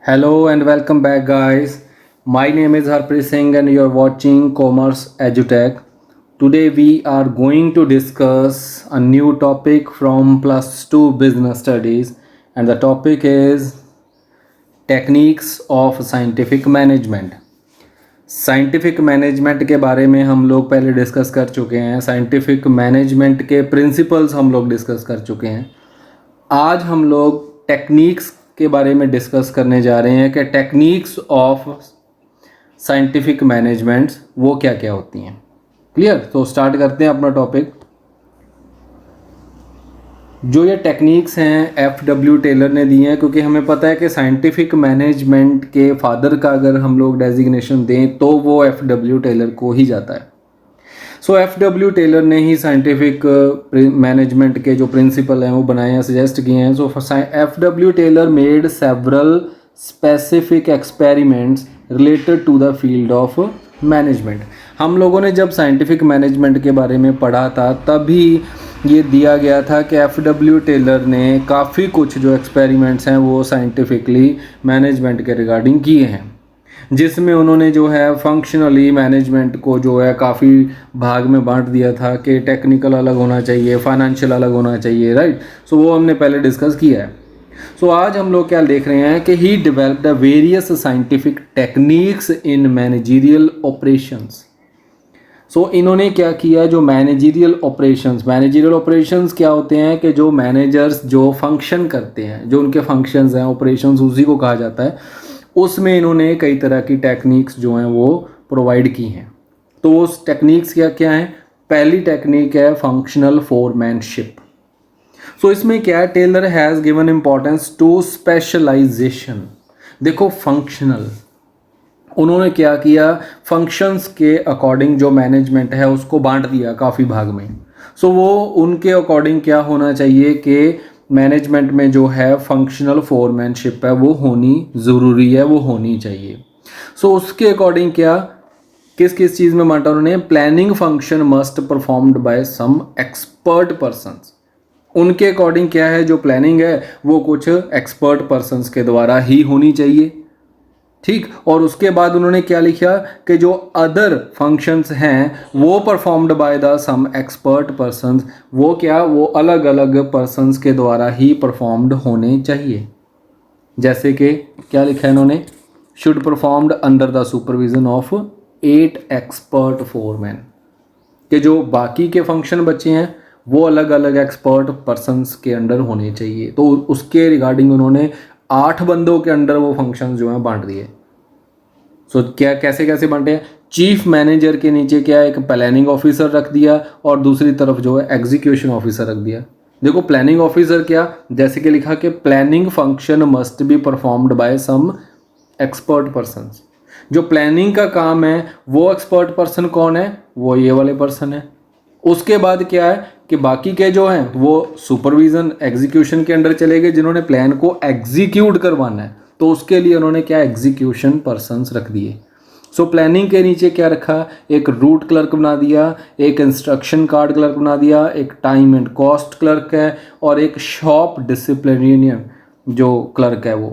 Hello and welcome back, guys. My name is Harpreet Singh, and you're watching Commerce EduTech. Today, we are going to discuss a new topic from Plus 2 Business Studies, and the topic is Techniques of Scientific Management. Scientific management के बारे में हम लोग पहले discuss कर चुके हैं. Scientific management के प्रिंसिपल्स हम लोग डिस्कस कर चुके हैं. आज हम लोग टेक्निक्स के बारे में डिस्कस करने जा रहे हैं कि टेक्निक्स ऑफ साइंटिफिक मैनेजमेंट्स वो क्या क्या होती हैं. क्लियर? तो स्टार्ट करते हैं अपना टॉपिक. जो ये टेक्निक्स हैं F.W. टेलर ने दी हैं, क्योंकि हमें पता है कि साइंटिफिक मैनेजमेंट के फादर का अगर हम लोग डेजिग्नेशन दें तो वो F.W. टेलर को ही जाता है. सो F.W. टेलर ने ही साइंटिफिक मैनेजमेंट के जो प्रिंसिपल हैं वो बनाए हैं, सजेस्ट किए हैं. So F.W. Taylor made several specific experiments related to the field of management. हम लोगों ने जब साइंटिफिक मैनेजमेंट के बारे में पढ़ा था तभी ये दिया गया था कि F.W. टेलर ने काफ़ी कुछ जो एक्सपेरिमेंट्स हैं वो साइंटिफिकली मैनेजमेंट के रिगार्डिंग किए हैं, जिसमें उन्होंने जो है फंक्शनली मैनेजमेंट को जो है काफ़ी भाग में बांट दिया था कि टेक्निकल अलग होना चाहिए, फाइनेंशियल अलग होना चाहिए, राइट. सो वो हमने पहले डिस्कस किया है. सो आज हम लोग क्या देख रहे हैं कि he developed the various scientific techniques in managerial operations. So इन्होंने क्या किया, जो मैनेजरियल ऑपरेशंस क्या होते हैं कि जो मैनेजर्स जो फंक्शन करते हैं, जो उनके फंक्शंस हैं, ऑपरेशंस उसी को कहा जाता है. उसमें इन्होंने कई तरह की टेक्निक्स जो हैं वो प्रोवाइड की हैं. तो वो टेक्निक्स क्या क्या हैं? पहली टेक्निक है फंक्शनल फोरमैनशिप. सो इसमें क्या है, Taylor has given importance to specialization. देखो फंक्शनल, उन्होंने क्या किया, फंक्शंस के अकॉर्डिंग जो मैनेजमेंट है उसको बांट दिया काफ़ी भाग में. सो वो उनके अकॉर्डिंग क्या होना चाहिए कि मैनेजमेंट में जो है फंक्शनल फोरमैनशिप है वो होनी ज़रूरी है, वो होनी चाहिए. सो उसके अकॉर्डिंग क्या किस किस चीज़ में बांटा उन्होंने, planning function must performed by some expert persons. उनके अकॉर्डिंग क्या है, जो प्लानिंग है वो कुछ एक्सपर्ट पर्सन्स के द्वारा ही होनी चाहिए. ठीक. और उसके बाद उन्होंने क्या लिखा कि जो अदर फंक्शंस हैं वो performed by the some expert persons, वो क्या, वो अलग अलग पर्सन्स के द्वारा ही परफॉर्म्ड होने चाहिए. जैसे कि क्या लिखा है इन्होंने, should performed under the supervision of 8 expert foreman. कि जो बाकी के फंक्शन बचे हैं वो अलग अलग एक्सपर्ट पर्सन्स के अंडर होने चाहिए. तो उसके रिगार्डिंग उन्होंने 8 बंदों के अंडर वो फंक्शन जो हैं बांट दिए. सो क्या कैसे कैसे बांटे हैं, चीफ मैनेजर के नीचे क्या एक प्लानिंग ऑफिसर रख दिया और दूसरी तरफ जो है एग्जीक्यूशन ऑफिसर रख दिया. देखो प्लानिंग ऑफिसर क्या, जैसे कि लिखा कि planning function must be performed by some expert persons. जो प्लानिंग का काम है वो एक्सपर्ट पर्सन कौन है, वो ये वाले पर्सन है. उसके बाद क्या है कि बाकी के जो हैं वो सुपरविजन एग्जीक्यूशन के अंडर चले गए, जिन्होंने प्लान को एग्जीक्यूट करवाना है. तो उसके लिए उन्होंने क्या एग्जीक्यूशन पर्सन्स रख दिए. सो प्लानिंग के नीचे क्या रखा, एक रूट क्लर्क बना दिया, एक इंस्ट्रक्शन कार्ड क्लर्क बना दिया, एक टाइम एंड कॉस्ट क्लर्क है और एक शॉप डिसिप्लिनेरियन जो क्लर्क है वो.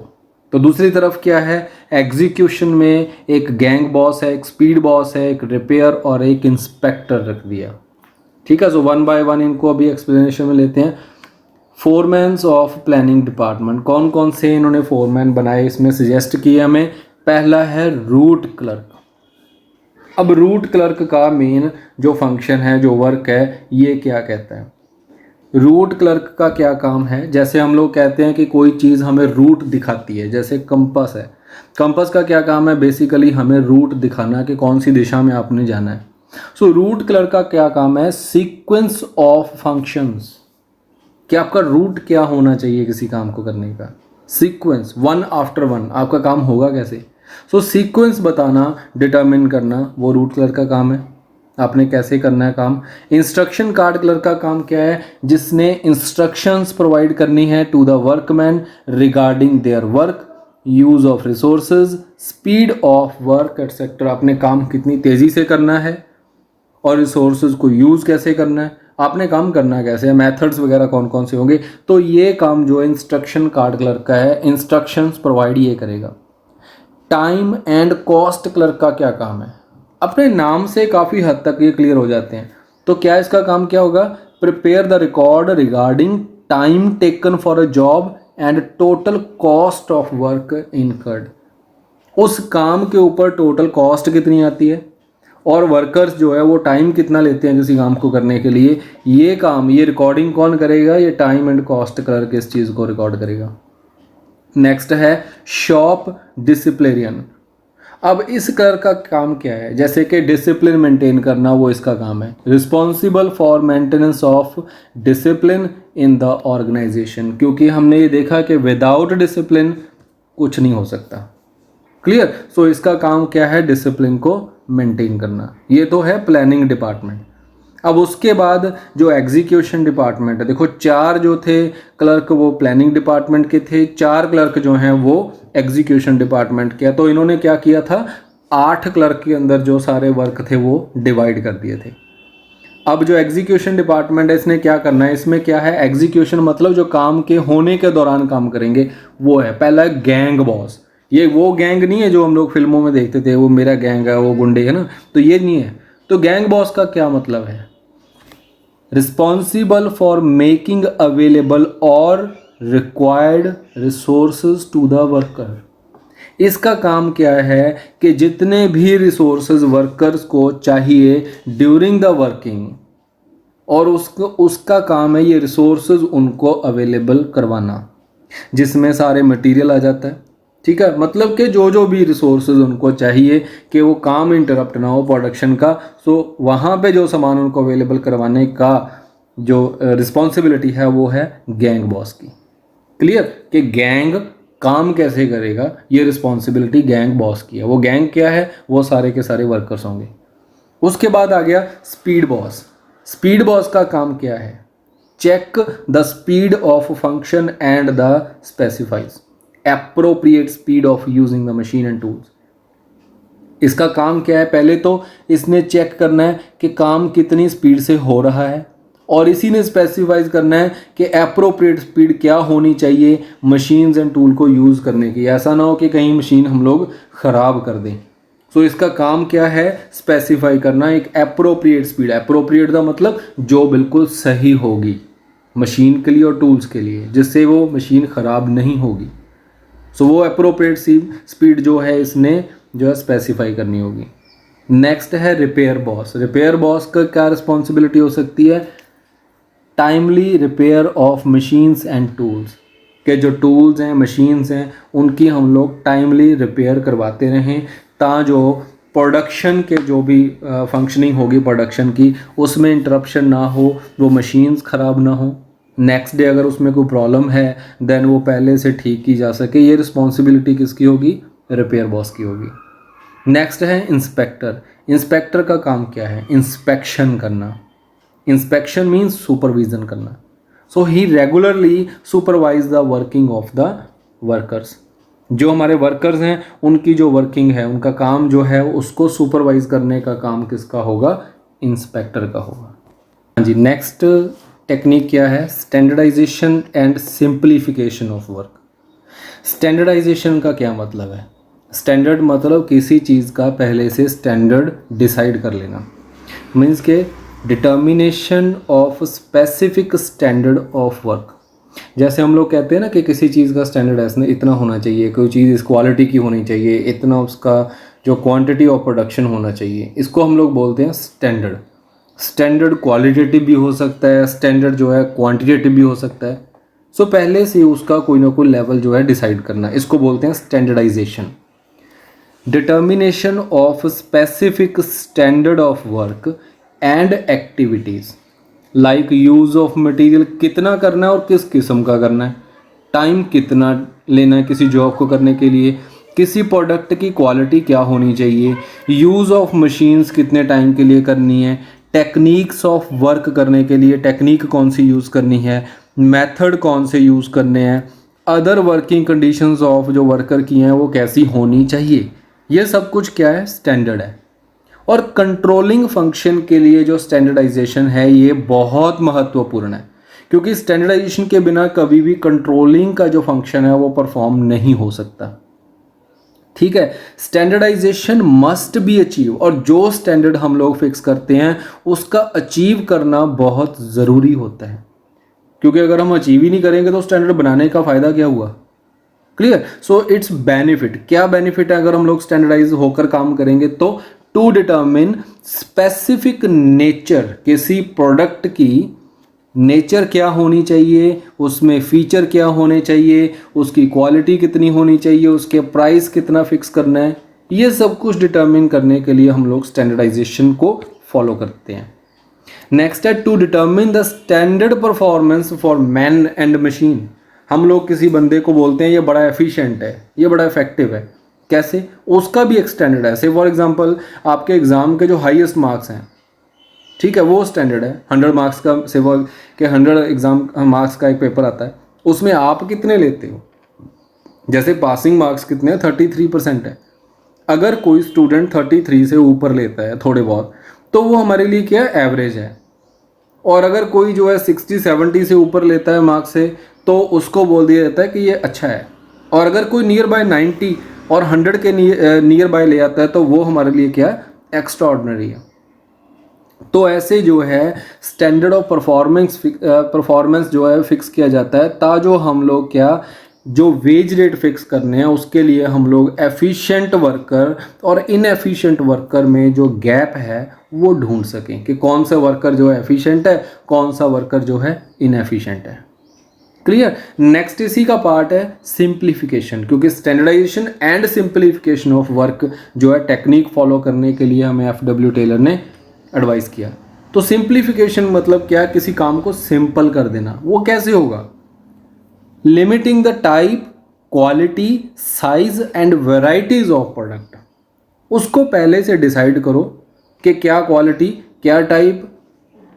तो दूसरी तरफ क्या है, एग्जीक्यूशन में एक गैंग बॉस है, एक स्पीड बॉस है, एक रिपेयर और एक इंस्पेक्टर रख दिया. ठीक है. सो वन बाय वन इनको अभी एक्सप्लेनेशन में लेते हैं. फोरमैन्स ऑफ प्लानिंग डिपार्टमेंट, कौन कौन से इन्होंने फोरमैन बनाए इसमें सजेस्ट किए हमें. पहला है रूट क्लर्क. अब रूट क्लर्क का मेन जो फंक्शन है, जो वर्क है, ये क्या कहता है. रूट क्लर्क का क्या काम है, जैसे हम लोग कहते हैं कि कोई चीज़ हमें रूट दिखाती है, जैसे कंपास है. कंपास का क्या काम है, बेसिकली हमें रूट दिखाना कि कौन सी दिशा में आपने जाना है. सो रूट क्लर्क का क्या काम है, सीक्वेंस ऑफ फंक्शंस. कि आपका रूट क्या होना चाहिए किसी काम को करने का, सीक्वेंस वन आफ्टर वन आपका काम होगा कैसे. सो सीक्वेंस बताना, डिटरमिन करना, वो रूट क्लर्क का काम है, आपने कैसे करना है काम. इंस्ट्रक्शन कार्ड क्लर्क का काम क्या है, जिसने इंस्ट्रक्शंस प्रोवाइड करनी है to the workman regarding their work, use of resources, speed of work etcetera. आपने काम कितनी तेज़ी से करना है और रिसोर्सेज को यूज़ कैसे करना है, आपने काम करना कैसे है, मेथड्स वगैरह कौन कौन से होंगे. तो ये काम जो है इंस्ट्रक्शन कार्ड क्लर्क का है, इंस्ट्रक्शंस प्रोवाइड ये करेगा. टाइम एंड कॉस्ट क्लर्क का क्या काम है? अपने नाम से काफ़ी हद तक ये क्लियर हो जाते हैं। तो क्या इसका काम क्या होगा? Prepare the record regarding time taken for a job and total cost of work incurred. उस काम के ऊपर टोटल कॉस्ट कितनी आती है और वर्कर्स जो है वो टाइम कितना लेते हैं किसी काम को करने के लिए, ये काम, ये रिकॉर्डिंग कौन करेगा? ये टाइम एंड कॉस्ट क्लर्क इस चीज़ को रिकॉर्ड करेगा। नेक्स्ट है शॉप डिसिप्लिनियन। अब इस क्लर्क का काम क्या है? जैसे कि डिसिप्लिन मेंटेन करना, वो इसका काम है। Responsible for maintenance of discipline in the organization, क्योंकि हमने ये देखा कि विदाउट डिसिप्लिन कुछ नहीं हो सकता। क्लियर? सो इसका काम क्या है? डिसिप्लिन को मेंटेन करना। ये तो है प्लानिंग डिपार्टमेंट। अब उसके बाद जो एग्जीक्यूशन डिपार्टमेंट है, देखो 4 जो थे क्लर्क वो प्लानिंग डिपार्टमेंट के थे, 4 क्लर्क जो हैं वो एग्जीक्यूशन डिपार्टमेंट के। तो इन्होंने क्या किया था, 8 क्लर्क के अंदर जो सारे वर्क थे वो डिवाइड कर दिए थे। अब जो एग्जीक्यूशन डिपार्टमेंट है इसने क्या करना है? इसमें क्या है? एग्जीक्यूशन मतलब जो काम के होने के दौरान काम करेंगे वो है। पहला गैंग बॉस। ये वो गैंग नहीं है जो हम लोग फिल्मों में देखते थे, वो मेरा गैंग है, वो गुंडे है ना, तो ये नहीं है। तो गैंग बॉस का क्या मतलब है? रिस्पॉन्सिबल फॉर मेकिंग अवेलेबल और required resources to the worker. इसका काम क्या है कि जितने भी रिसोर्सेज वर्कर्स को चाहिए ड्यूरिंग द वर्किंग, और उसका काम है ये रिसोर्सेज उनको अवेलेबल करवाना, जिसमें सारे मटेरियल आ जाता है। ठीक है, मतलब कि जो जो भी रिसोर्सेज उनको चाहिए कि वो काम इंटरप्ट ना हो प्रोडक्शन का, सो वहाँ पे जो सामान उनको अवेलेबल करवाने का जो रिस्पॉन्सिबिलिटी है वो है गैंग बॉस की। क्लियर? कि गैंग काम कैसे करेगा, ये रिस्पॉन्सिबिलिटी गैंग बॉस की है। वो गैंग क्या है? वो सारे के सारे वर्कर्स होंगे। उसके बाद आ गया स्पीड बॉस। स्पीड बॉस का काम क्या है? Check the speed of function and the specifies appropriate speed of using the machine and tools. इसका काम क्या है? पहले तो इसने चेक करना है कि काम कितनी स्पीड से हो रहा है, और इसी ने स्पेसिफाइज करना है कि एप्रोप्रिएट स्पीड क्या होनी चाहिए मशीन्स एंड टूल को यूज़ करने की। ऐसा ना हो कि कहीं मशीन हम लोग ख़राब कर दें। सो इसका काम क्या है? स्पेसिफाई करना एक एप्रोप्रिएट स्पीड। एप्रोप्रिएट का मतलब जो बिल्कुल सही होगी मशीन के लिए और टूल्स के लिए, जिससे वो मशीन ख़राब नहीं होगी। सो वो एप्रोप्रिएट स्पीड जो है इसने जो है स्पेसिफाई करनी होगी। नेक्स्ट है रिपेयर बॉस। रिपेयर बॉस का क्या रिस्पॉन्सिबिलिटी हो सकती है? Timely repair of machines and tools, के जो टूल्स हैं मशीन्स हैं उनकी हम लोग टाइमली रिपेयर करवाते रहें, ता जो प्रोडक्शन के जो भी फंक्शनिंग होगी प्रोडक्शन की उसमें इंटरप्शन ना हो, वो मशीन्स ख़राब ना हो। नेक्स्ट डे अगर उसमें कोई प्रॉब्लम है देन वो पहले से ठीक की जा सके। ये रिस्पॉन्सिबिलिटी किसकी होगी? रिपेयर बॉस की होगी। नेक्स्ट है इंस्पेक्टर। इंस्पेक्टर का काम क्या है? इंस्पेक्शन करना। इंस्पेक्शन मीन्स सुपरविजन करना। So he regularly supervise the working of the workers. जो हमारे वर्कर्स हैं उनकी जो वर्किंग है, उनका काम जो है उसको सुपरवाइज करने का काम किसका होगा? इंस्पेक्टर का होगा। हाँ जी, नेक्स्ट टेक्निक क्या है? Standardization and simplification of work. Standardization का क्या मतलब है? स्टैंडर्ड मतलब किसी चीज़ का पहले से स्टैंडर्ड डिसाइड कर लेना, मीन्स के determination of specific standard of work. जैसे हम लोग कहते हैं ना कि किसी चीज़ का स्टैंडर्ड ऐसा इतना होना चाहिए, कोई चीज़ इस क्वालिटी की होनी चाहिए, इतना उसका जो क्वांटिटी ऑफ प्रोडक्शन होना चाहिए, इसको हम लोग बोलते हैं स्टैंडर्ड। स्टैंडर्ड क्वालिटेटिव भी हो सकता है, स्टैंडर्ड जो है क्वांटिटेटिव भी हो सकता है। सो पहले से उसका कोई ना कोई लेवल जो है डिसाइड करना, इसको बोलते हैं standardization. Determination of specific standard of work and activities like use of material, कितना करना है और किस किस्म का करना है, टाइम कितना लेना है किसी जॉब को करने के लिए, किसी प्रोडक्ट की क्वालिटी क्या होनी चाहिए, यूज़ ऑफ मशीन्स कितने टाइम के लिए करनी है, टेक्निक्स ऑफ वर्क करने के लिए टेक्निक कौन सी यूज़ करनी है, मेथड कौन से यूज़ करने हैं, अदर वर्किंग कंडीशंस ऑफ जो वर्कर की हैं वो कैसी होनी चाहिए। ये सब कुछ क्या है? स्टैंडर्ड है। और कंट्रोलिंग फंक्शन के लिए जो स्टैंडर्डाइजेशन है ये बहुत महत्वपूर्ण है, क्योंकि स्टैंडर्डाइजेशन के बिना कभी भी कंट्रोलिंग का जो फंक्शन है वो परफॉर्म नहीं हो सकता। ठीक है। स्टैंडर्डाइजेशन मस्ट बी अचीव, और जो स्टैंडर्ड हम लोग फिक्स करते हैं उसका अचीव करना बहुत ज़रूरी होता है, क्योंकि अगर हम अचीव ही नहीं करेंगे तो स्टैंडर्ड बनाने का फ़ायदा क्या हुआ। क्लियर। सो इट्स बेनिफिट, क्या बेनिफिट है अगर हम लोग स्टैंडर्डाइज होकर काम करेंगे तो टू डिटरमिन स्पेसिफिक नेचर, किसी प्रोडक्ट की नेचर क्या होनी चाहिए, उसमें फीचर क्या होने चाहिए, उसकी क्वालिटी कितनी होनी चाहिए, उसके प्राइस कितना फिक्स करना है, ये सब कुछ डिटरमिन करने के लिए हम लोग स्टैंडर्डाइजेशन को फॉलो करते हैं। नेक्स्ट है to determine the standard performance for man and machine. हम लोग किसी बंदे को बोलते हैं ये बड़ा एफिशिएंट है, ये बड़ा इफेक्टिव है, कैसे, उसका भी एक स्टैंडर्ड है। से फॉर एग्जांपल आपके एग्जाम के जो हाईएस्ट मार्क्स हैं, ठीक है, वो स्टैंडर्ड है 100 मार्क्स का, से वो के 100 एग्जाम मार्क्स का एक पेपर आता है, उसमें आप कितने लेते हो। जैसे पासिंग मार्क्स कितने हैं, 33% है। अगर कोई स्टूडेंट 33 से ऊपर लेता है थोड़े बहुत, तो वो हमारे लिए क्या है, एवरेज है। और अगर कोई जो है 60-70 से ऊपर लेता है मार्क्स से, तो उसको बोल दिया जाता है कि ये अच्छा है। और अगर कोई नियर बाय 90 और 100 के नियर बाय ले आता है, तो वो हमारे लिए क्या है, एक्स्ट्रा ऑर्डिनरी है। तो ऐसे जो है स्टैंडर्ड ऑफ परफॉर्मेंस जो है फिक्स किया जाता है, ताजो हम लोग क्या, जो वेज रेट फिक्स करने हैं उसके लिए हम लोग एफिशिएंट वर्कर और इनएफिशिएंट वर्कर में जो गैप है वो ढूंढ सकें कि कौन सा वर्कर जो है एफिशिएंट है, कौन सा वर्कर जो है इनएफिशिएंट है। क्लियर। नेक्स्ट इसी का पार्ट है सिंप्लीफिकेशन, क्योंकि standardization and simplification of work जो है टेक्निक फॉलो करने के लिए हमें एफडब्ल्यू टेलर ने एडवाइस किया। तो सिंप्लीफिकेशन मतलब क्या, किसी काम को सिंपल कर देना। वो कैसे होगा, limiting the type, quality, size and varieties of product. उसको पहले से डिसाइड करो कि क्या क्वालिटी, क्या टाइप,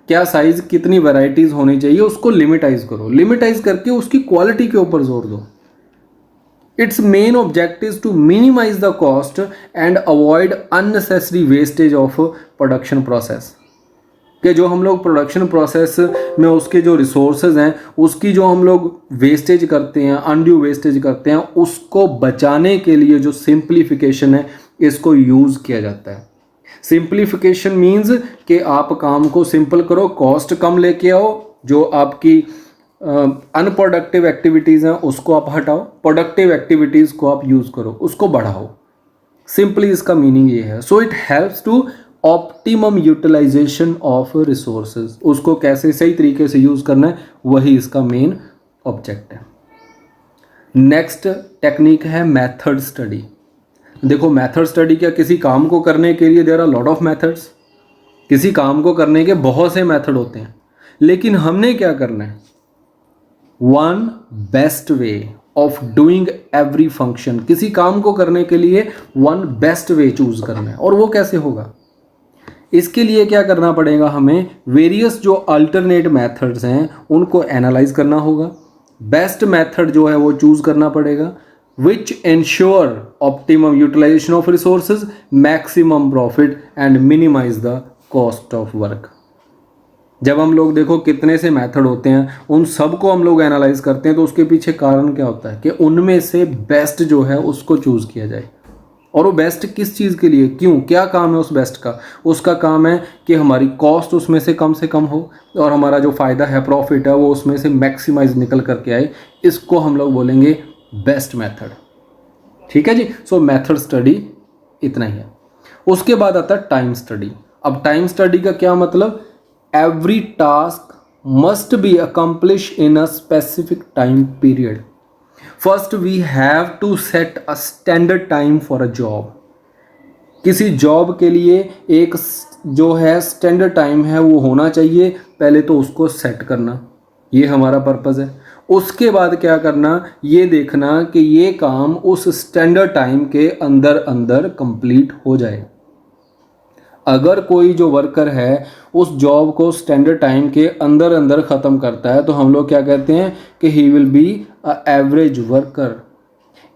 क्या साइज, कितनी वेराइटीज होनी चाहिए, उसको लिमिटाइज करो। लिमिटाइज करके उसकी क्वालिटी के ऊपर जोर दो। It's main objective to minimize the cost and avoid unnecessary wastage of production process, कि जो हम लोग प्रोडक्शन प्रोसेस में उसके जो रिसोर्सेज हैं उसकी जो हम लोग वेस्टेज करते हैं, अनड्यू वेस्टेज करते हैं, उसको बचाने के लिए जो सिंप्लीफिकेशन है इसको यूज़ किया जाता है। सिंप्लीफिकेशन मीन्स कि आप काम को सिंपल करो, कॉस्ट कम लेके आओ, जो आपकी अनप्रोडक्टिव एक्टिविटीज़ हैं उसको आप हटाओ, प्रोडक्टिव एक्टिविटीज़ को आप यूज़ करो, उसको बढ़ाओ। सिंपली इसका मीनिंग ये है। So it helps to optimum utilization of resources, उसको कैसे सही तरीके से यूज़ करना है वही इसका मेन ऑब्जेक्ट है। नेक्स्ट टेक्निक है मेथड स्टडी। देखो मेथड स्टडी क्या, किसी काम को करने के लिए there are lot of methods, किसी काम को करने के बहुत से मेथड होते हैं, लेकिन हमने क्या करना है, one best way of doing every function. किसी काम को करने के लिए वन बेस्ट वे चूज करना है। और वो कैसे होगा, इसके लिए क्या करना पड़ेगा, हमें वेरियस जो अल्टरनेट मेथड्स हैं उनको एनालाइज करना होगा, बेस्ट मेथड जो है वो चूज करना पड़ेगा, which ensure optimum utilization of resources, maximum profit and minimize the cost of work. जब हम लोग देखो कितने से मेथड होते हैं, उन सब को हम लोग एनालाइज करते हैं, तो उसके पीछे कारण क्या होता है कि उनमें से बेस्ट जो है उसको चूज किया जाए। और वो बेस्ट किस चीज़ के लिए, क्यों, क्या काम है उस बेस्ट का, उसका काम है कि हमारी कॉस्ट उसमें से कम हो और हमारा जो फ़ायदा है, प्रॉफिट है, वो उसमें से मैक्सिमाइज निकल करके आए। इसको हम लोग बोलेंगे बेस्ट मेथड। ठीक है जी। सो मेथड स्टडी इतना ही है। उसके बाद आता है टाइम स्टडी। अब टाइम स्टडी का क्या मतलब, every task must be accomplish in a specific time period. First we have to set a standard time for a job. किसी जॉब के लिए एक जो है स्टैंडर्ड टाइम है वो होना चाहिए, पहले तो उसको सेट करना, ये हमारा पर्पज़ है। उसके बाद क्या करना, ये देखना कि ये काम उस स्टैंडर्ड टाइम के अंदर अंदर कंप्लीट हो जाए। अगर कोई जो वर्कर है उस जॉब को स्टैंडर्ड टाइम के अंदर अंदर ख़त्म करता है, तो हम लोग क्या कहते हैं कि he will be a average worker.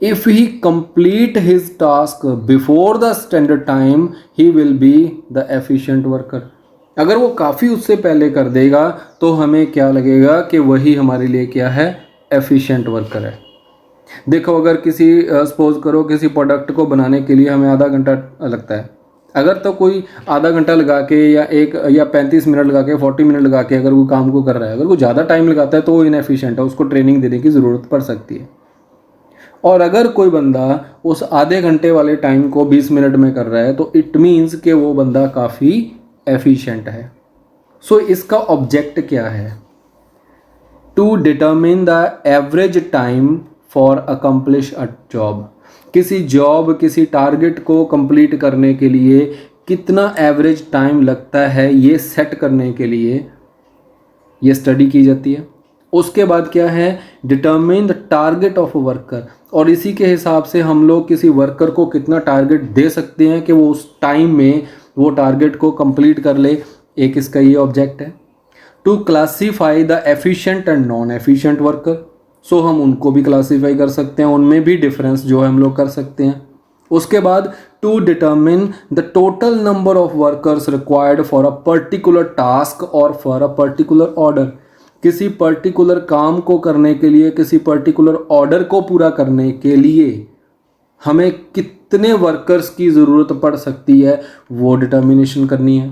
If he complete his task before the standard time, he will be the efficient worker. अगर वो काफ़ी उससे पहले कर देगा तो हमें क्या लगेगा कि वही हमारे लिए क्या है, एफिशिएंट वर्कर है। देखो अगर किसी सपोज करो किसी प्रोडक्ट को बनाने के लिए हमें आधा घंटा लगता है, अगर तो कोई आधा घंटा लगा के या 35 मिनट लगा के 40 मिनट लगा के अगर वो काम को कर रहा है, अगर वो ज़्यादा टाइम लगाता है तो वो इनएफिशिएंट है, उसको ट्रेनिंग देने की ज़रूरत पड़ सकती है। और अगर कोई बंदा उस आधे घंटे वाले टाइम को 20 मिनट में कर रहा है तो इट मीन्स कि वो बंदा काफ़ी एफिशिएंट है। सो इसका ऑब्जेक्ट क्या है? To determine the average time for accomplish a job. किसी जॉब किसी टारगेट को कंप्लीट करने के लिए कितना एवरेज टाइम लगता है ये सेट करने के लिए ये स्टडी की जाती है। उसके बाद क्या है? Determine the target of a worker, और इसी के हिसाब से हम लोग किसी वर्कर को कितना टारगेट दे सकते हैं कि वो उस टाइम में वो टारगेट को कंप्लीट कर ले। एक इसका ये ऑब्जेक्ट है। To classify the efficient and non efficient worker, so हम उनको भी क्लासीफाई कर सकते हैं, उनमें भी डिफरेंस जो है हम लोग कर सकते हैं। उसके बाद to determine the total number of workers required for a particular task और फॉर अ पर्टिकुलर ऑर्डर। किसी पर्टिकुलर काम को करने के लिए, किसी पर्टिकुलर ऑर्डर को पूरा करने के लिए हमें कितने वर्कर्स की ज़रूरत पड़ सकती है वो डिटर्मिनेशन करनी है।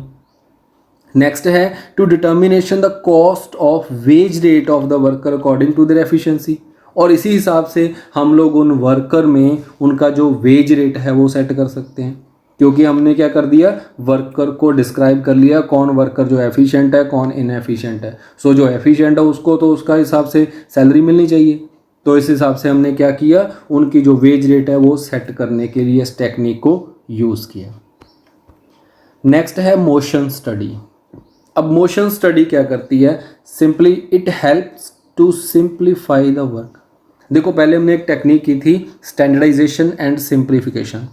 नेक्स्ट है to determination the cost of wage rate of the worker according to their efficiency, और इसी हिसाब से हम लोग उन वर्कर में उनका जो वेज रेट है वो सेट कर सकते हैं, क्योंकि हमने क्या कर दिया, वर्कर को डिस्क्राइब कर लिया कौन वर्कर जो एफिशिएंट है कौन इनएफिशिएंट है। सो जो एफिशिएंट है उसको तो उसका हिसाब से सैलरी मिलनी चाहिए, तो इस हिसाब से हमने क्या किया, उनकी जो वेज रेट है वो सेट करने के लिए इस टेक्निक को यूज़ किया। नेक्स्ट है मोशन स्टडी। अब मोशन स्टडी क्या करती है? Simply it helps to simplify the work. देखो पहले हमने एक टेक्निक की थी स्टैंडर्डाइजेशन एंड सिंप्लीफिकेशन।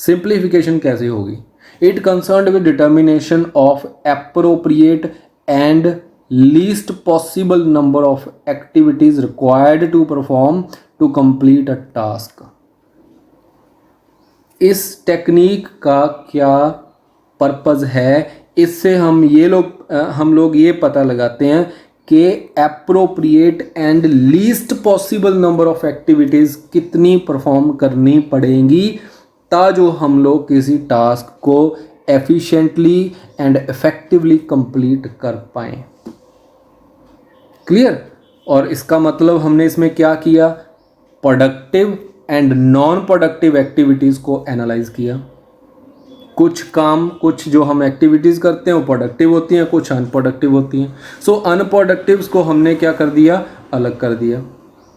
सिंप्लीफिकेशन कैसे होगी? It concerned with determination of appropriate and least possible number of activities required to perform to complete a task. इस technique का क्या पर्पज़ है? इससे हम लोग ये पता लगाते हैं कि appropriate and least possible number of activities कितनी परफॉर्म करनी पड़ेंगी ताजो हम लोग किसी टास्क को एफिशिएंटली एंड इफेक्टिवली कंप्लीट कर पाएँ। क्लियर? और इसका मतलब हमने इसमें क्या किया, productive and non productive activities को एनालाइज किया। कुछ काम, कुछ जो हम एक्टिविटीज़ करते हैं वो प्रोडक्टिव होती हैं, कुछ अनप्रोडक्टिव होती हैं। सो अनप्रोडक्टिव्स को हमने क्या कर दिया, अलग कर दिया।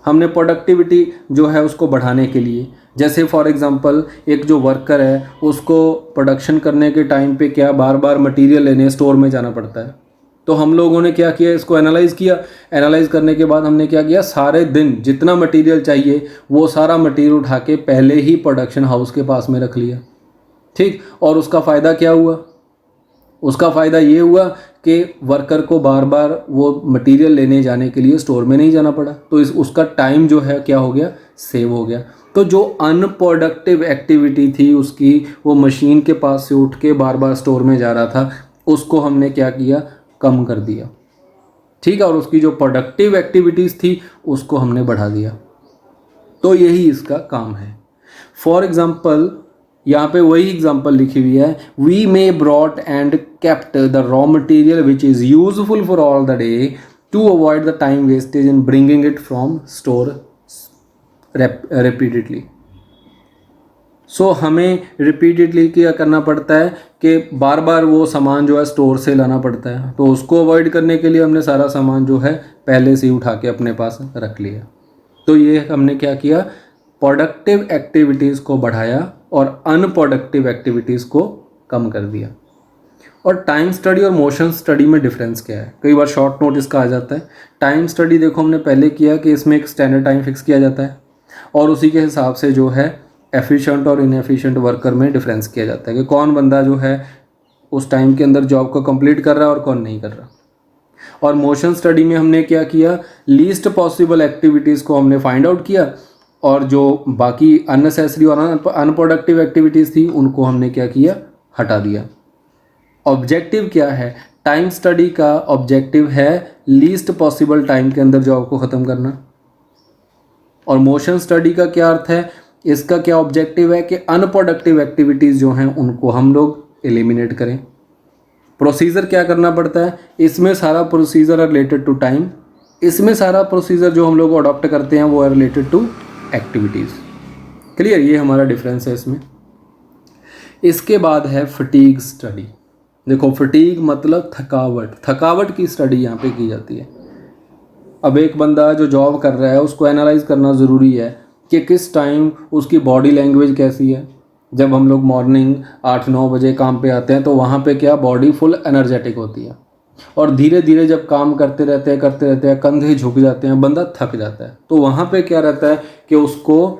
हमने प्रोडक्टिविटी जो है उसको बढ़ाने के लिए, जैसे फॉर एग्जांपल एक जो वर्कर है उसको प्रोडक्शन करने के टाइम पे क्या बार बार मटेरियल लेने स्टोर में जाना पड़ता है, तो हम लोगों ने क्या किया, इसको एनालाइज़ किया। एनालाइज़ करने के बाद हमने क्या किया, सारे दिन जितना मटेरियल चाहिए वो सारा मटेरियल उठा के पहले ही प्रोडक्शन हाउस के पास में रख लिया। ठीक, और उसका फ़ायदा क्या हुआ? उसका फ़ायदा ये हुआ कि वर्कर को बार बार वो मटेरियल लेने जाने के लिए स्टोर में नहीं जाना पड़ा, तो उसका टाइम जो है क्या हो गया, सेव हो गया। तो जो अनप्रोडक्टिव एक्टिविटी थी उसकी, वो मशीन के पास से उठ के बार बार स्टोर में जा रहा था, उसको हमने क्या किया, कम कर दिया। ठीक है, और उसकी जो प्रोडक्टिव एक्टिविटीज़ थी उसको हमने बढ़ा दिया। तो यही इसका काम है। फॉर एग्जाम्पल यहाँ पे वही एग्जाम्पल लिखी हुई है, we may brought and kept the raw material which is useful for all the day to avoid the time wastage in bringing it from store repeatedly. So हमें रिपीटेडली क्या करना पड़ता है कि बार बार वो सामान जो है स्टोर से लाना पड़ता है, तो उसको अवॉइड करने के लिए हमने सारा सामान जो है पहले से ही उठा के अपने पास रख लिया। तो ये हमने क्या किया, प्रोडक्टिव एक्टिविटीज़ को बढ़ाया और अनप्रोडक्टिव एक्टिविटीज़ को कम कर दिया। और टाइम स्टडी और मोशन स्टडी में डिफरेंस क्या है? कई बार शॉर्ट नोट इसका आ जाता है। टाइम स्टडी देखो हमने पहले किया कि इसमें एक स्टैंडर्ड टाइम फिक्स किया जाता है और उसी के हिसाब से जो है एफिशिएंट और इनएफिशिएंट वर्कर में डिफरेंस किया जाता है कि कौन बंदा जो है उस टाइम के अंदर जॉब को कंप्लीट कर रहा है और कौन नहीं कर रहा। और मोशन स्टडी में हमने क्या किया, लीस्ट पॉसिबल एक्टिविटीज़ को हमने फाइंड आउट किया और जो बाकी अननेसेसरी और अनप्रोडक्टिव एक्टिविटीज़ थी उनको हमने क्या किया, हटा दिया। ऑब्जेक्टिव क्या है? टाइम स्टडी का ऑब्जेक्टिव है लीस्ट पॉसिबल टाइम के अंदर जॉब को ख़त्म करना। और मोशन स्टडी का क्या अर्थ है, इसका क्या ऑब्जेक्टिव है कि अनप्रोडक्टिव एक्टिविटीज़ जो हैं उनको हम लोग एलिमिनेट करें। प्रोसीजर क्या करना पड़ता है, इसमें सारा प्रोसीजर है रिलेटेड टू टाइम, इसमें सारा प्रोसीजर जो हम लोग अडॉप्ट करते हैं वो है रिलेटेड टू एक्टिविटीज़। क्लियर, ये हमारा डिफरेंस है इसमें। इसके बाद है फटीग स्टडी। देखो फटीग मतलब थकावट, थकावट की स्टडी यहाँ पे की जाती है। अब एक बंदा जो जॉब कर रहा है उसको एनालाइज करना ज़रूरी है कि किस टाइम उसकी बॉडी लैंग्वेज कैसी है। जब हम लोग मॉर्निंग 8-9 बजे काम पे आते हैं तो वहाँ पे क्या बॉडी फुल एनर्जेटिक होती है, और धीरे धीरे जब काम करते रहते हैं कंधे झुक जाते हैं, बंदा थक जाता है, तो वहाँ पे क्या रहता है कि उसको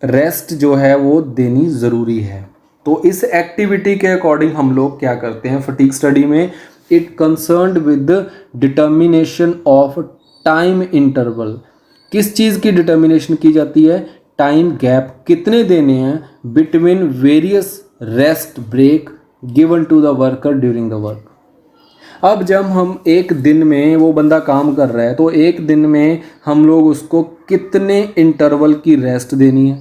रेस्ट जो है वो देनी ज़रूरी है। तो इस एक्टिविटी के अकॉर्डिंग हम लोग क्या करते हैं फटीग स्टडी में, it concerned with determination of time interval. किस चीज़ की डिटर्मिनेशन की जाती है, टाइम गैप कितने देने हैं between various rest break given to the worker during the work. अब जब हम एक दिन में, वो बंदा काम कर रहा है तो एक दिन में हम लोग उसको कितने इंटरवल की रेस्ट देनी है,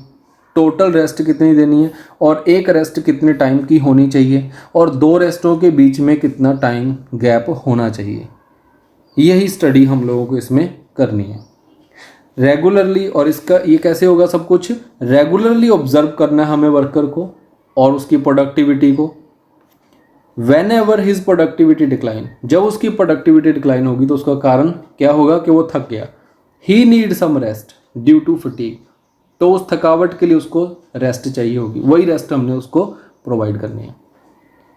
टोटल रेस्ट कितनी देनी है, और एक रेस्ट कितने टाइम की होनी चाहिए, और 2 रेस्टों के बीच में कितना टाइम गैप होना चाहिए। यही स्टडी हम लोगों को इसमें करनी है रेगुलरली। और इसका ये कैसे होगा, सब कुछ रेगुलरली ऑब्जर्व करना है हमें वर्कर को और उसकी प्रोडक्टिविटी को। When ever his productivity decline, जब उसकी प्रोडक्टिविटी डिक्लाइन होगी तो उसका कारण क्या होगा कि वो थक गया, he need some rest due to fatigue, तो उस थकावट के लिए उसको रेस्ट चाहिए होगी, वही रेस्ट हमने उसको प्रोवाइड करनी है।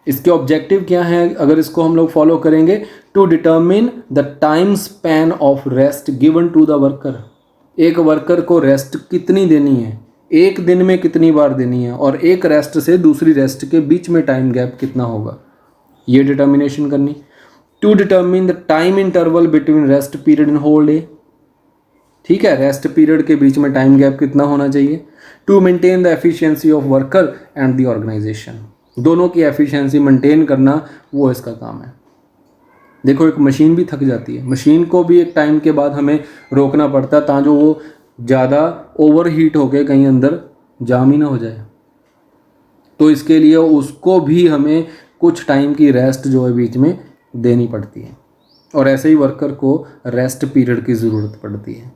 इसके ऑब्जेक्टिव क्या हैं अगर इसको हम लोग फॉलो करेंगे, to determine the time span of rest given to the worker. एक वर्कर को रेस्ट कितनी देनी है, एक दिन में कितनी बार देनी है, और एक रेस्ट से दूसरी रेस्ट के बीच में टाइम गैप कितना होगा, ये डिटर्मिनेशन करनी। To determine the time interval between rest period in whole day, ठीक है, रेस्ट पीरियड के बीच में टाइम गैप कितना होना चाहिए। To maintain the efficiency of worker and the organization, दोनों की एफिशिएंसी मेंटेन करना वो इसका काम है। देखो एक मशीन भी थक जाती है, मशीन को भी एक टाइम के बाद हमें रोकना पड़ता है ताकि वो ज़्यादा ओवर हीट होकर कहीं अंदर जाम ही ना हो जाए। तो इसके लिए उसको भी हमें कुछ टाइम की रेस्ट जो है बीच में देनी पड़ती है, और ऐसे ही वर्कर को रेस्ट पीरियड की ज़रूरत पड़ती है।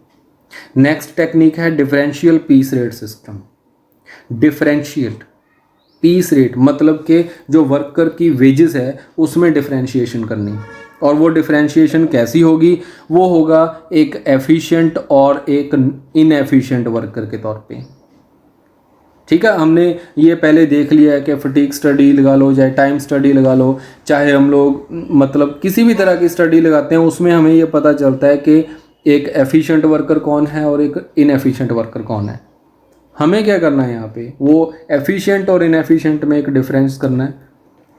नेक्स्ट टेक्निक है differential piece rate system. Differentiate piece rate मतलब कि जो वर्कर की वेजेस है उसमें डिफरेंशिएशन करनी, और वो डिफरेंशिएशन कैसी होगी, वो होगा एक एफिशिएंट और एक इनएफिशिएंट वर्कर के तौर पे। ठीक है, हमने ये पहले देख लिया है कि फटीग स्टडी लगा लो, चाहे टाइम स्टडी लगा लो, चाहे हम लोग मतलब किसी भी तरह की स्टडी लगाते हैं, उसमें हमें ये पता चलता है कि एक एफिशिएंट वर्कर कौन है और एक इनएफिशिएंट वर्कर कौन है। हमें क्या करना है यहाँ पे, वो एफिशिएंट और इनएफिशिएंट में एक डिफरेंस करना है।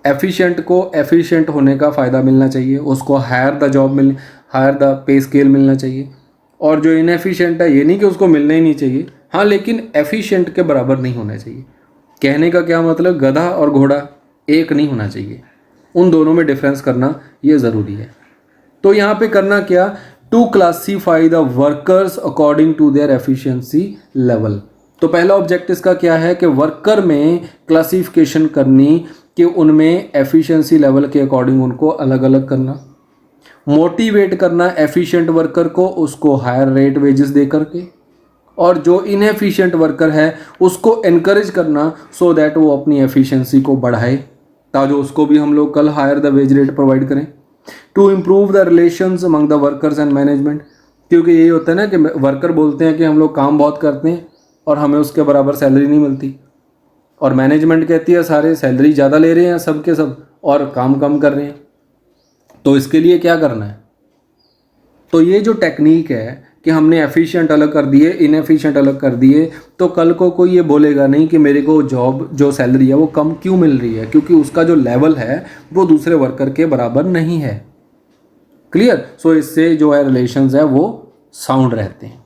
एफिशिएंट को एफिशिएंट होने का फ़ायदा मिलना चाहिए, उसको हायर द पे स्केल मिलना चाहिए, और जो इनएफिशिएंट है ये नहीं कि उसको मिलना ही नहीं चाहिए, हाँ, लेकिन एफिशिएंट के बराबर नहीं होना चाहिए। कहने का क्या मतलब, गधा और घोड़ा एक नहीं होना चाहिए, उन दोनों में डिफरेंस करना ये ज़रूरी है। तो यहाँ पे करना क्या, to classify the workers according to their efficiency level. तो पहला ऑब्जेक्ट इसका क्या है कि वर्कर में क्लासिफिकेशन करनी कि उनमें एफिशिएंसी लेवल के अकॉर्डिंग उनको अलग अलग करना, मोटिवेट करना एफिशिएंट वर्कर को, उसको हायर रेट वेजेस दे करके, और जो इनएफिशिएंट वर्कर है उसको एनकरेज करना सो दैट वो अपनी एफिशिएंसी को बढ़ाए, ताकि उसको भी हम लोग कल hire the wage rate provide करें। To improve the relations among the workers and management, क्योंकि यही होता है ना कि वर्कर बोलते हैं कि हम लोग काम बहुत करते हैं और हमें उसके बराबर सैलरी नहीं मिलती, और मैनेजमेंट कहती है सारे सैलरी ज़्यादा ले रहे हैं सब के सब और काम कम कर रहे हैं। तो इसके लिए क्या करना है, तो ये जो टेक्निक है कि हमने एफिशिएंट अलग कर दिए, इनएफिशिएंट अलग कर दिए, तो कल को कोई ये बोलेगा नहीं कि मेरे को जॉब जो सैलरी है वो कम क्यों मिल रही है, क्योंकि उसका जो लेवल है वो दूसरे वर्कर के बराबर नहीं है। क्लियर, सो इससे जो है रिलेशंस है वो साउंड रहते हैं।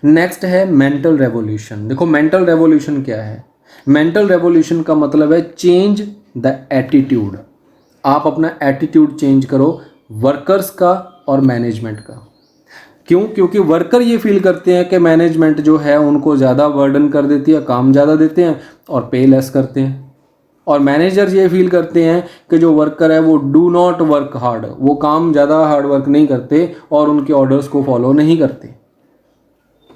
नेक्स्ट है मेंटल रेवोल्यूशन। देखो मेंटल रेवोल्यूशन क्या है, मेंटल रेवोल्यूशन का मतलब है चेंज द एटीट्यूड। आप अपना एटीट्यूड चेंज करो वर्कर्स का और मैनेजमेंट का। क्यों? क्योंकि वर्कर ये फील करते हैं कि मैनेजमेंट जो है उनको ज़्यादा बर्डन कर देती है, काम ज़्यादा देते हैं और पे लेस करते हैं। और मैनेजर ये फील करते हैं कि जो वर्कर है वो डू नॉट वर्क हार्ड, वो काम ज़्यादा हार्ड वर्क नहीं करते और उनके ऑर्डर्स को फॉलो नहीं करते।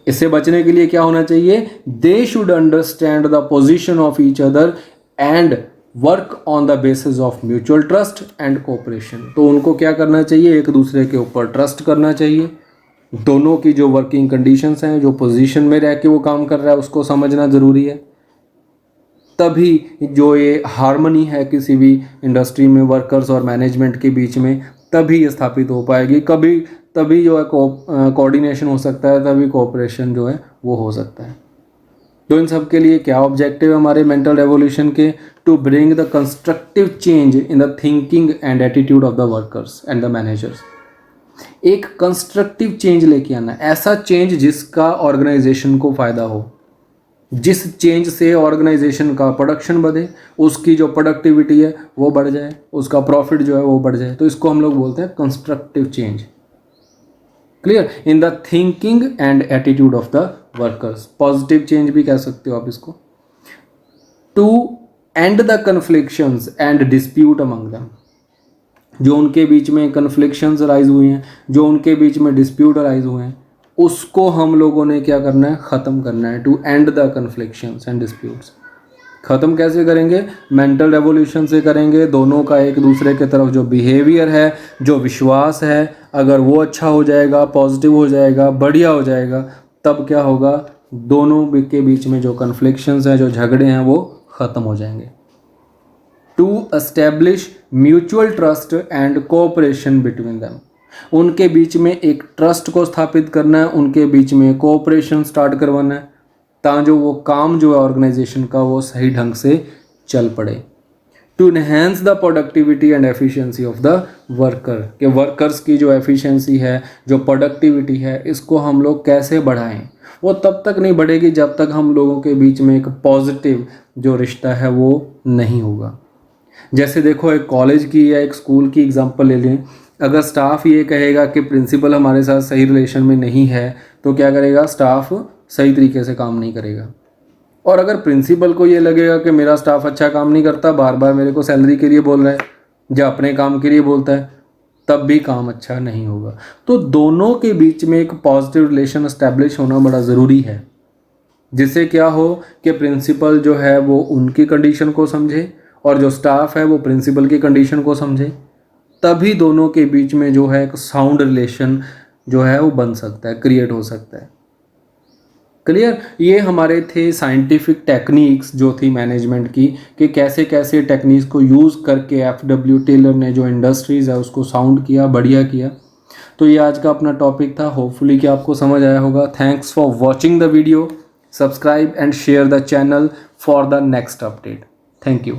इससे बचने के लिए क्या होना चाहिए? They should understand the position of each other and work on the basis of mutual trust and cooperation. तो उनको क्या करना चाहिए? एक दूसरे के ऊपर ट्रस्ट करना चाहिए, दोनों की जो वर्किंग कंडीशंस हैं, जो पोजीशन में रह के वो काम कर रहा है उसको समझना ज़रूरी है। तभी जो ये हार्मनी है किसी भी इंडस्ट्री में वर्कर्स और मैनेजमेंट के बीच में, तभी ये स्थापित हो पाएगी। तभी जो है कोऑर्डिनेशन हो सकता है, तभी कोऑपरेशन जो है वो हो सकता है। तो इन सब के लिए क्या ऑब्जेक्टिव है हमारे मेंटल रेवोल्यूशन के? To bring the constructive change in the thinking and attitude of the workers and the managers. एक कंस्ट्रक्टिव चेंज लेके आना, ऐसा चेंज जिसका ऑर्गेनाइजेशन को फ़ायदा हो, जिस चेंज से ऑर्गेनाइजेशन का प्रोडक्शन बढ़े, उसकी जो प्रोडक्टिविटी है वो बढ़ जाए, उसका प्रॉफिट जो है वो बढ़ जाए। तो इसको हम लोग बोलते हैं constructive change. Clear? In the thinking and attitude of the workers. Positive change भी कह सकते हो आप इसको। To end the conflictions and dispute among them. जो उनके बीच में कन्फ्लिक्शंस राइज हुए हैं, जो उनके बीच में डिस्प्यूट राइज हुए हैं, उसको हम लोगों ने क्या करना है? ख़त्म करना है। To end the conflictions and disputes. ख़त्म कैसे करेंगे? मेंटल रेवोल्यूशन से करेंगे। दोनों का एक दूसरे के तरफ जो बिहेवियर है, जो विश्वास है, अगर वो अच्छा हो जाएगा, पॉजिटिव हो जाएगा, बढ़िया हो जाएगा, तब क्या होगा? दोनों के बीच में जो कन्फ्लिक्शंस हैं, जो झगड़े हैं, वो ख़त्म हो जाएंगे। To establish mutual trust and cooperation between them. उनके बीच में एक ट्रस्ट को स्थापित करना है, उनके बीच में कोऑपरेशन स्टार्ट करवाना है, ताकि वो काम जो है ऑर्गेनाइजेशन का वो सही ढंग से चल पड़े। To enhance the productivity and efficiency of the worker, के वर्कर्स की जो एफिशिएंसी है, जो प्रोडक्टिविटी है, इसको हम लोग कैसे बढ़ाएं? वो तब तक नहीं बढ़ेगी जब तक हम लोगों के बीच में एक पॉजिटिव जो रिश्ता है वो नहीं होगा। जैसे देखो, एक कॉलेज की या एक स्कूल की एग्जांपल ले लें। अगर स्टाफ ये कहेगा कि प्रिंसिपल हमारे साथ सही रिलेशन में नहीं है, तो क्या करेगा? स्टाफ सही तरीके से काम नहीं करेगा। और अगर प्रिंसिपल को ये लगेगा कि मेरा स्टाफ अच्छा काम नहीं करता, बार बार मेरे को सैलरी के लिए बोल रहा है या अपने काम के लिए बोलता है, तब भी काम अच्छा नहीं होगा। तो दोनों के बीच में एक पॉजिटिव रिलेशन एस्टैब्लिश होना बड़ा ज़रूरी है, जिससे क्या हो कि प्रिंसिपल जो है वो उनकी कंडीशन को समझे और जो स्टाफ है वो प्रिंसिपल की कंडीशन को समझे। तभी दोनों के बीच में जो है एक साउंड रिलेशन जो है वो बन सकता है, क्रिएट हो सकता है। क्लियर? ये हमारे थे साइंटिफिक टेक्निक्स जो थी मैनेजमेंट की, कि कैसे कैसे टेक्निक्स को यूज़ करके एफडब्ल्यू टेलर ने जो इंडस्ट्रीज़ है उसको साउंड किया, बढ़िया किया। तो ये आज का अपना टॉपिक था। होपफुली कि आपको समझ आया होगा। Thanks for watching the video. Subscribe and share the channel for the next update. Thank you.